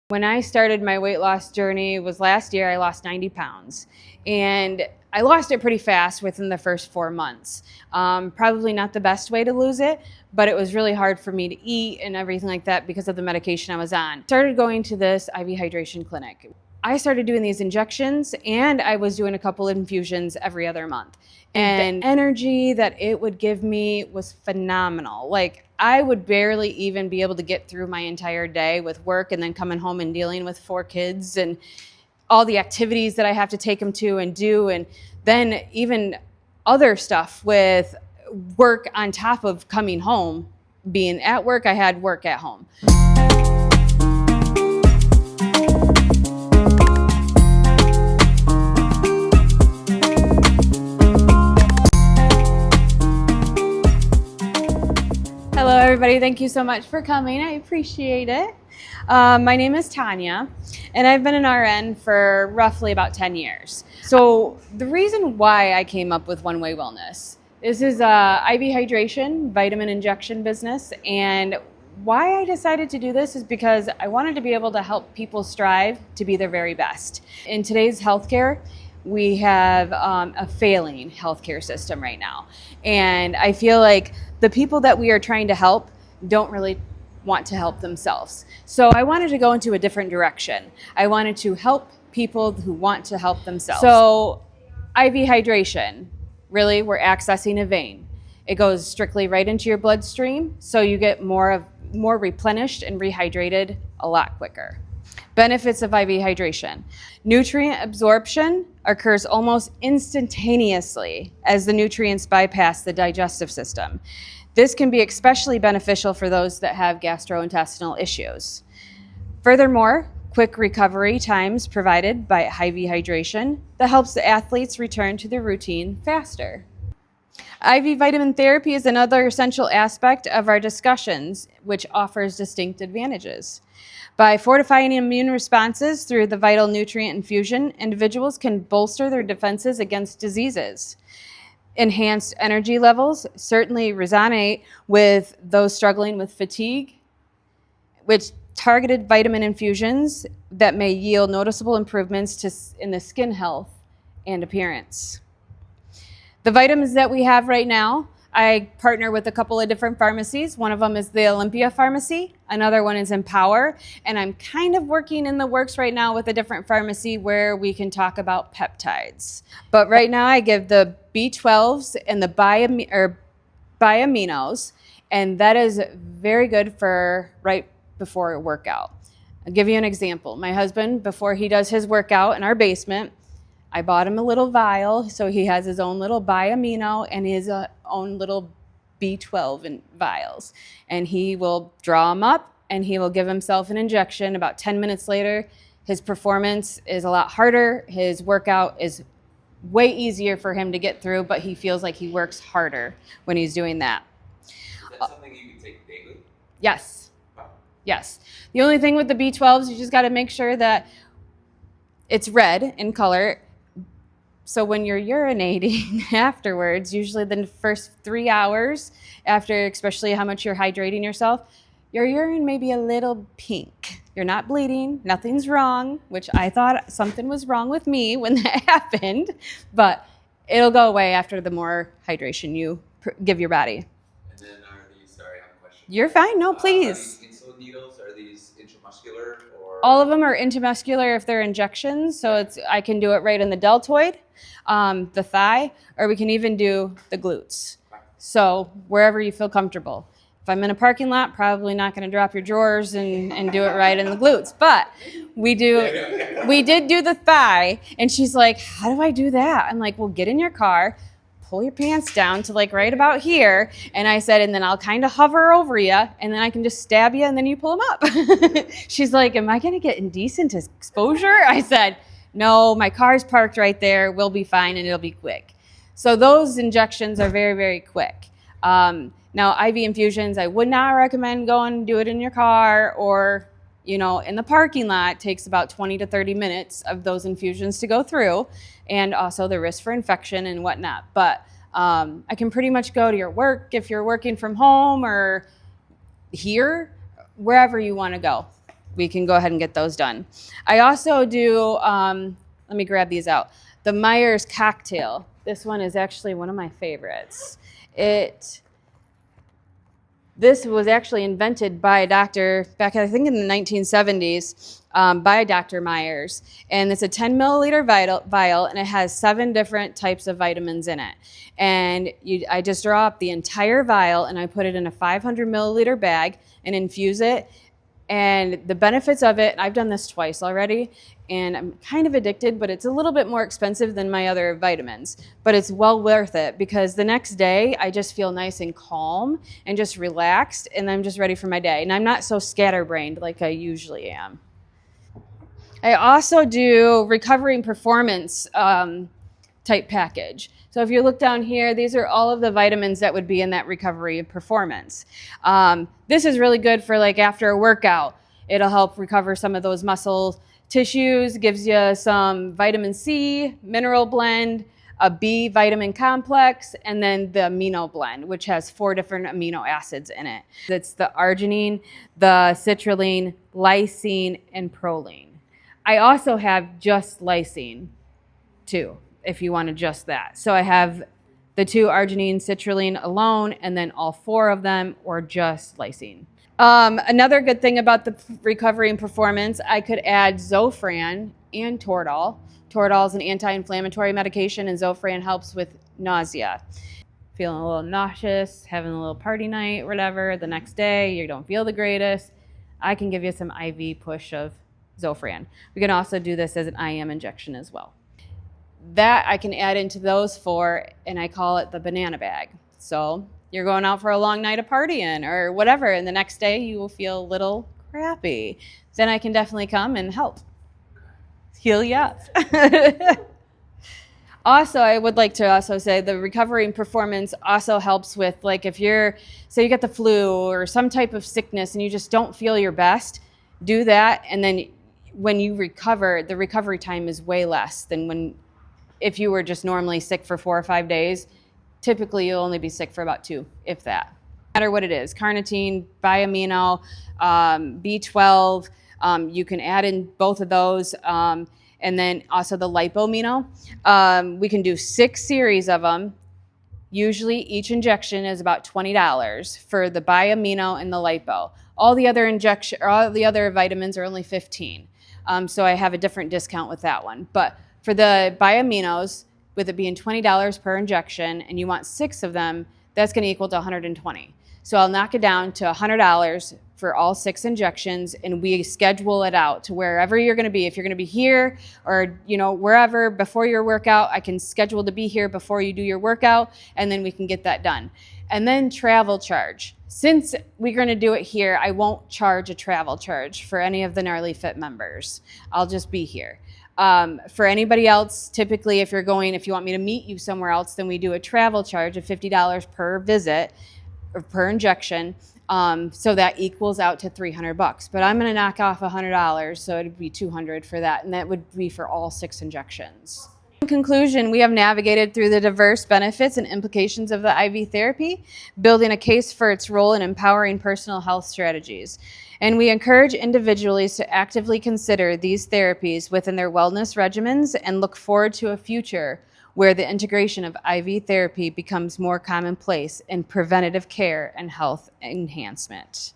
When I started my weight loss journey was last year. I lost 90 pounds, and I lost it pretty fast within the first 4 months. Probably not the best way to lose it, but it was really hard for me to eat and everything like that because of the medication I was on. Started going to this IV hydration clinic. I started doing these injections, and I was doing a couple infusions every other month. And the energy that it would give me was phenomenal. Like, I would barely even be able to get through my entire day with work and then coming home and dealing with 4 kids and all the activities that I have to take them to and do. And then even other stuff with work on top of coming home. Being at work, I had work at home. Hello, everybody. Thank you so much for coming. I appreciate it. My name is Tonya, and I've been an RN for roughly about 10 years. So the reason why I came up with Oneway Wellness, this is a IV hydration, vitamin injection business, and why I decided to do this is because I wanted to be able to help people strive to be their very best. In today's healthcare, we have a failing healthcare system right now. And I feel like the people that we are trying to help don't really want to help themselves. So I wanted to go into a different direction. I wanted to help people who want to help themselves. So IV hydration, really, we're accessing a vein. It goes strictly right into your bloodstream, so you get more replenished and rehydrated a lot quicker. Benefits of IV hydration. Nutrient absorption occurs almost instantaneously as the nutrients bypass the digestive system. This can be especially beneficial for those that have gastrointestinal issues. Furthermore, quick recovery times provided by IV hydration that helps the athletes return to their routine faster. IV vitamin therapy is another essential aspect of our discussions, which offers distinct advantages. By fortifying immune responses through the vital nutrient infusion, individuals can bolster their defenses against diseases. Enhanced energy levels certainly resonate with those struggling with fatigue, which targeted vitamin infusions that may yield noticeable improvements in the skin health and appearance. The vitamins that we have right now, I partner with a couple of different pharmacies. One of them is the Olympia Pharmacy. Another one is Empower. And I'm kind of working in the works right now with a different pharmacy where we can talk about peptides. But right now I give the B12s and the bi-aminos, and that is very good for right before a workout. I'll give you an example. My husband, before he does his workout in our basement, I bought him a little vial, so he has his own little bi-amino and his own little B12 in vials. And he will draw them up, and he will give himself an injection. About 10 minutes later, his performance is a lot harder. His workout is way easier for him to get through, but he feels like he works harder when he's doing that. Is that something you can take daily? Yes. Wow. Yes. The only thing with the B12s, you just got to make sure that it's red in color. So when you're urinating afterwards, usually the first 3 hours after, especially how much you're hydrating yourself, your urine may be a little pink. You're not bleeding, nothing's wrong, which I thought something was wrong with me when that happened, but it'll go away after the more hydration you give your body. And then are these, sorry, I have a question. You're fine, no, please. Are these insulin needles? Are these intramuscular? Or? All of them are intramuscular if they're injections, so I can do it right in the deltoid, the thigh, or we can even do the glutes. So wherever you feel comfortable. If I'm in a parking lot, probably not going to drop your drawers and do it right in the glutes. But we did do the thigh, and she's like, how do I do that? I'm like, well, get in your car, pull your pants down to like right about here. And I said, and then I'll kind of hover over you, and then I can just stab you, and then you pull them up. She's like, am I going to get indecent exposure? I said, no, my car's parked right there. We'll be fine, and it'll be quick. So those injections are very, very quick. Now, IV infusions, I would not recommend going and do it in your car or, in the parking lot. It takes about 20 to 30 minutes of those infusions to go through, and also the risk for infection and whatnot. But I can pretty much go to your work if you're working from home or here, wherever you want to go. we can go ahead and get those done. I also do, let me grab these out. The Myers cocktail. This one is actually one of my favorites. This was actually invented by a doctor back, I think, in the 1970s by Dr. Myers. And it's a 10 milliliter vial, and it has 7 different types of vitamins in it. And I just draw up the entire vial, and I put it in a 500 milliliter bag and infuse it. And the benefits of it, I've done this twice already, and I'm kind of addicted, but it's a little bit more expensive than my other vitamins. But it's well worth it because the next day I just feel nice and calm and just relaxed, and I'm just ready for my day. And I'm not so scatterbrained like I usually am. I also do recovery and performance type package. So if you look down here, these are all of the vitamins that would be in that recovery and performance. This is really good for like after a workout. It'll help recover some of those muscle tissues, gives you some vitamin C, mineral blend, a B vitamin complex, and then the amino blend, which has 4 different amino acids in it. It's the arginine, the citrulline, lysine, and proline. I also have just lysine too, if you want to just that. So I have the 2 arginine, citrulline alone, and then all 4 of them, or just lysine. Another good thing about the recovery and performance, I could add Zofran and Toradol. Toradol is an anti-inflammatory medication, and Zofran helps with nausea. Feeling a little nauseous, having a little party night, whatever, the next day you don't feel the greatest, I can give you some IV push of Zofran. We can also do this as an IM injection as well. That I can add into those 4, and I call it the banana bag. So you're going out for a long night of partying or whatever, and the next day you will feel a little crappy. Then I can definitely come and help heal you up. Also, I would like to also say the recovery and performance also helps with, like, if you're, say you get the flu or some type of sickness and you just don't feel your best, do that. And then when you recover, the recovery time is way less than if you were just normally sick for 4 or 5 days. Typically you'll only be sick for about 2, if that. No matter what it is, carnitine, biamino, B12, you can add in both of those. And then also the lipomino. We can do 6 series of them. Usually each injection is about $20 for the biamino and the lipo. All the other vitamins are only $15. So I have a different discount with that one. But for the biaminos, with it being $20 per injection, and you want 6 of them, that's going to equal to $120. So I'll knock it down to $100 for all 6 injections, and we schedule it out to wherever you're going to be. If you're going to be here or wherever before your workout, I can schedule to be here before you do your workout, and then we can get that done. And then travel charge. Since we're going to do it here, I won't charge a travel charge for any of the Gnarly Fit members. I'll just be here. For anybody else, typically if you want me to meet you somewhere else, then we do a travel charge of $50 per visit or per injection. So that equals out to $300. But I'm going to knock off $100, so it'd be $200 for that, and that would be for all 6 injections. In conclusion, we have navigated through the diverse benefits and implications of the IV therapy, building a case for its role in empowering personal health strategies. And we encourage individuals to actively consider these therapies within their wellness regimens and look forward to a future where the integration of IV therapy becomes more commonplace in preventative care and health enhancement.